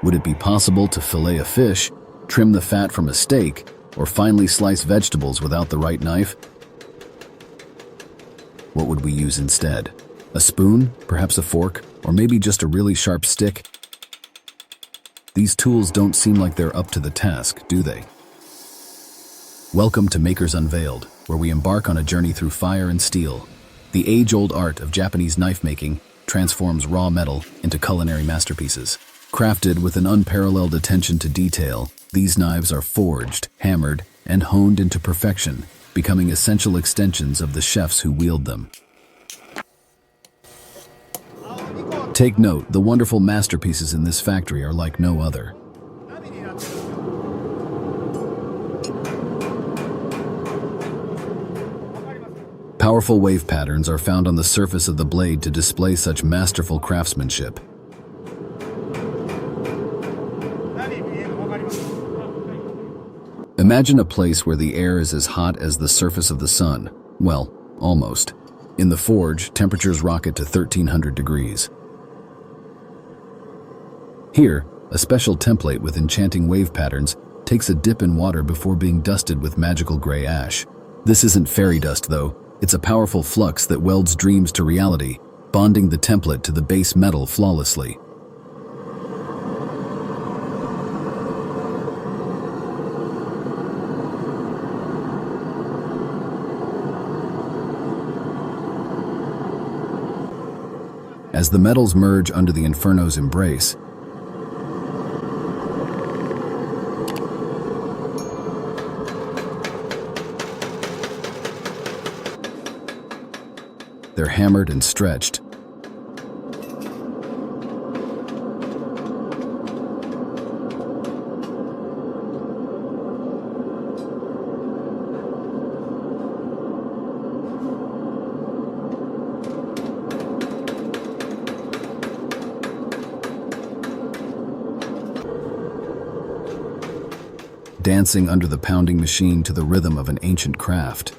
Would it be possible to fillet a fish, trim the fat from a steak, or finely slice vegetables without the right knife? What would we use instead? A spoon, perhaps a fork, or maybe just a really sharp stick? These tools don't seem like they're up to the task, do they? Welcome to Makers Unveiled, where we embark on a journey through fire and steel. The age-old art of Japanese knife making transforms raw metal into culinary masterpieces. Crafted with an unparalleled attention to detail, these knives are forged, hammered, and honed into perfection, becoming essential extensions of the chefs who wield them. Take note, the wonderful masterpieces in this factory are like no other. Powerful wave patterns are found on the surface of the blade to display such masterful craftsmanship. Imagine a place where the air is as hot as the surface of the sun. Well, almost. In the forge, temperatures rocket to 1300 degrees. Here, a special template with enchanting wave patterns takes a dip in water before being dusted with magical gray ash. This isn't fairy dust, though. It's a powerful flux that welds dreams to reality, bonding the template to the base metal flawlessly. As the metals merge under the Inferno's embrace, they're hammered and stretched. Dancing under the pounding machine to the rhythm of an ancient craft.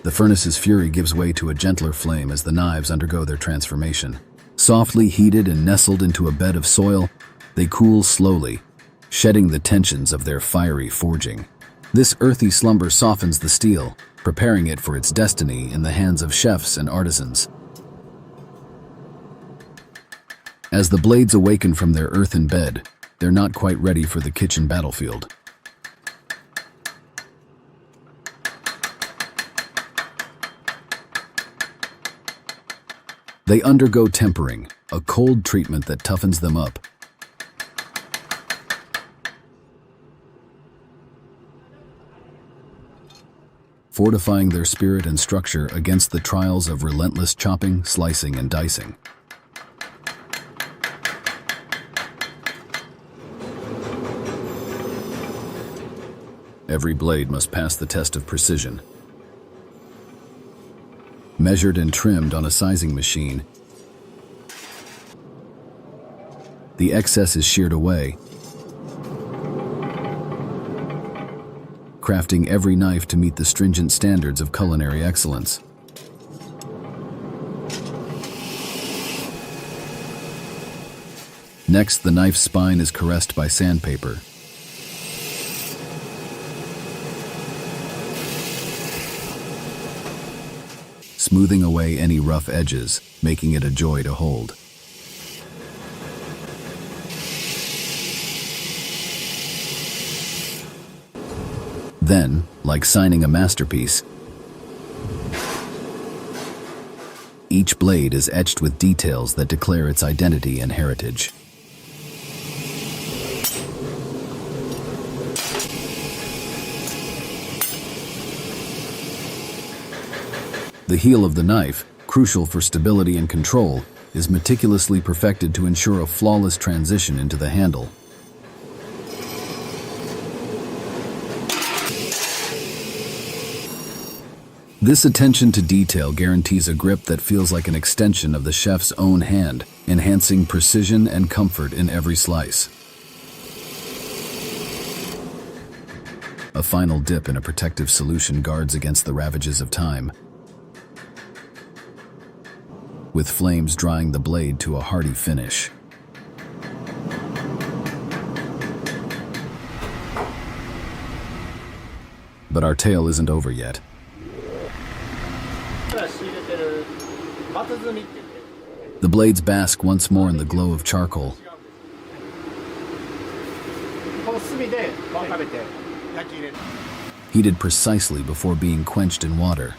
The furnace's fury gives way to a gentler flame as the knives undergo their transformation. Softly heated and nestled into a bed of soil, they cool slowly, shedding the tensions of their fiery forging. This earthy slumber softens the steel, preparing it for its destiny in the hands of chefs and artisans. As the blades awaken from their earthen bed, they're not quite ready for the kitchen battlefield. They undergo tempering, a cold treatment that toughens them up. Fortifying their spirit and structure against the trials of relentless chopping, slicing, and dicing. Every blade must pass the test of precision. Measured and trimmed on a sizing machine, the excess is sheared away, crafting every knife to meet the stringent standards of culinary excellence. Next, the knife's spine is caressed by sandpaper. Smoothing away any rough edges, making it a joy to hold. Then, like signing a masterpiece, each blade is etched with details that declare its identity and heritage. The heel of the knife, crucial for stability and control, is meticulously perfected to ensure a flawless transition into the handle. This attention to detail guarantees a grip that feels like an extension of the chef's own hand, enhancing precision and comfort in every slice. A final dip in a protective solution guards against the ravages of time, with flames drying the blade to a hearty finish. But our tale isn't over yet. The blades bask once more in the glow of charcoal, heated precisely before being quenched in water.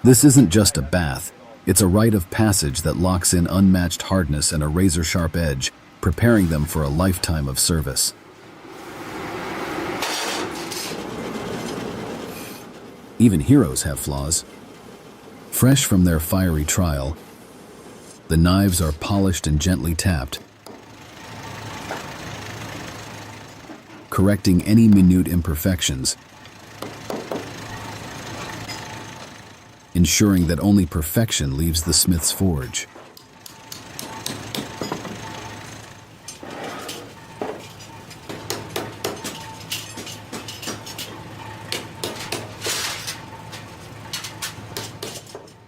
This isn't just a bath, it's a rite of passage that locks in unmatched hardness and a razor-sharp edge, preparing them for a lifetime of service. Even heroes have flaws. Fresh from their fiery trial, the knives are polished and gently tapped, correcting any minute imperfections, ensuring that only perfection leaves the smith's forge.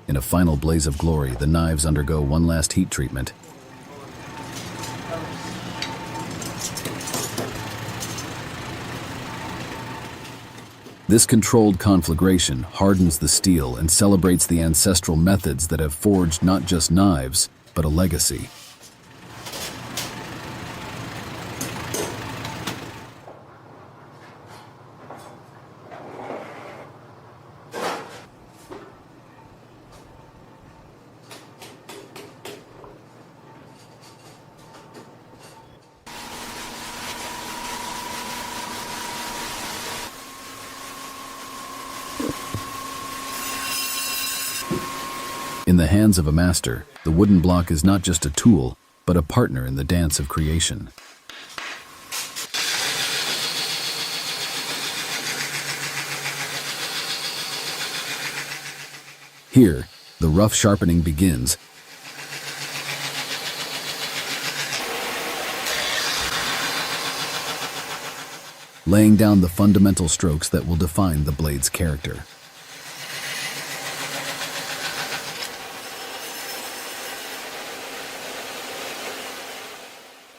In a final blaze of glory, the knives undergo one last heat treatment. This controlled conflagration hardens the steel and celebrates the ancestral methods that have forged not just knives, but a legacy. In the hands of a master, the wooden block is not just a tool, but a partner in the dance of creation. Here, the rough sharpening begins, laying down the fundamental strokes that will define the blade's character.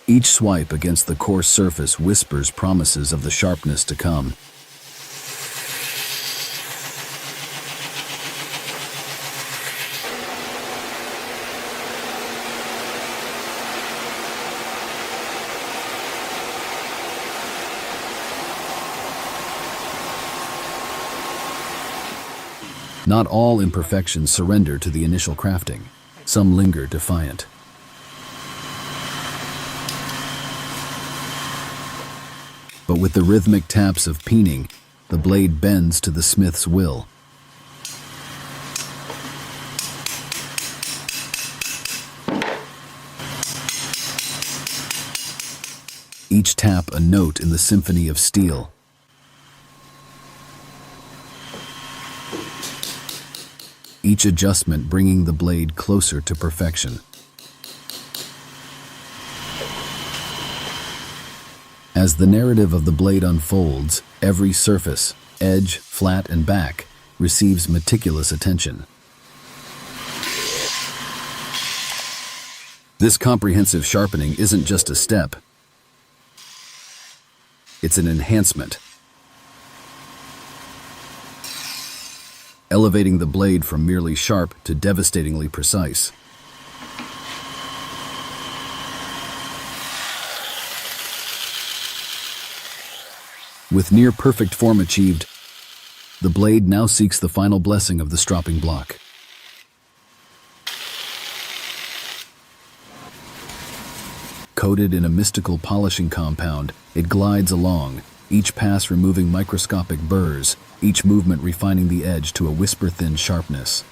Each swipe against the coarse surface whispers promises of the sharpness to come. Not all imperfections surrender to the initial crafting. Some linger defiant. But with the rhythmic taps of peening, the blade bends to the smith's will. Each tap a note in the symphony of steel. Each adjustment bringing the blade closer to perfection. As the narrative of the blade unfolds, every surface, edge, flat, and back receives meticulous attention. This comprehensive sharpening isn't just a step. It's an enhancement, elevating the blade from merely sharp to devastatingly precise. With near-perfect form achieved, the blade now seeks the final blessing of the stropping block. Coated in a mystical polishing compound, it glides along, each pass removing microscopic burrs, each movement refining the edge to a whisper-thin sharpness.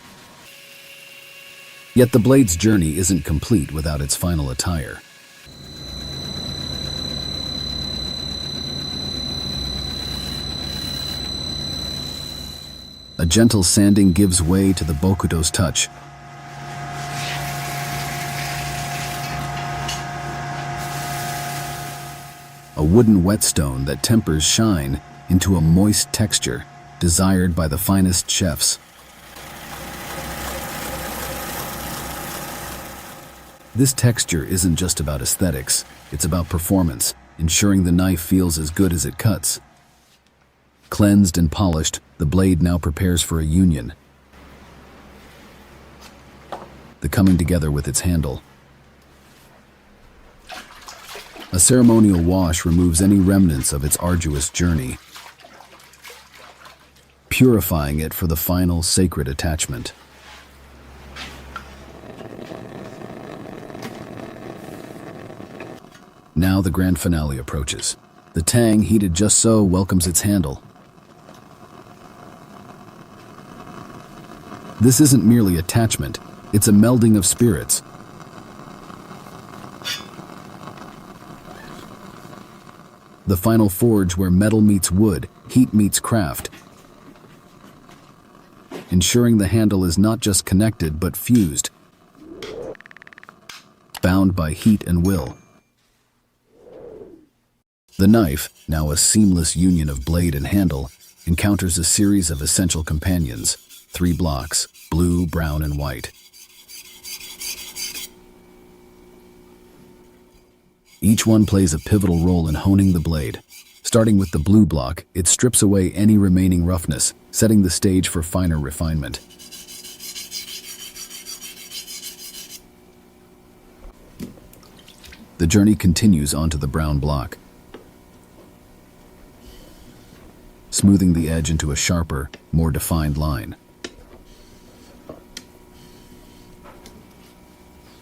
Yet the blade's journey isn't complete without its final attire. A gentle sanding gives way to the Bokuto's touch. A wooden whetstone that tempers shine into a moist texture desired by the finest chefs. This texture isn't just about aesthetics, it's about performance, ensuring the knife feels as good as it cuts. Cleansed and polished, the blade now prepares for a union. The coming together with its handle. A ceremonial wash removes any remnants of its arduous journey, purifying it for the final sacred attachment. Now the grand finale approaches. The tang, heated just so, welcomes its handle. This isn't merely attachment, it's a melding of spirits. The final forge where metal meets wood, heat meets craft, ensuring the handle is not just connected but fused, bound by heat and will. The knife, now a seamless union of blade and handle, encounters a series of essential companions, 3 blocks, blue, brown, and white. Each one plays a pivotal role in honing the blade. Starting with the blue block, it strips away any remaining roughness, setting the stage for finer refinement. The journey continues onto the brown block, smoothing the edge into a sharper, more defined line.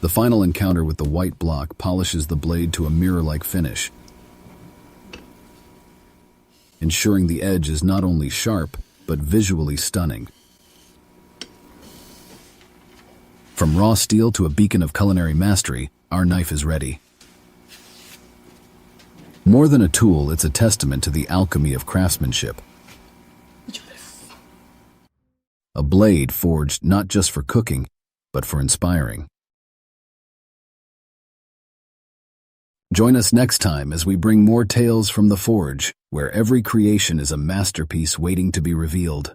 The final encounter with the white block polishes the blade to a mirror-like finish, ensuring the edge is not only sharp, but visually stunning. From raw steel to a beacon of culinary mastery, our knife is ready. More than a tool, it's a testament to the alchemy of craftsmanship. A blade forged not just for cooking, but for inspiring. Join us next time as we bring more tales from the forge, where every creation is a masterpiece waiting to be revealed.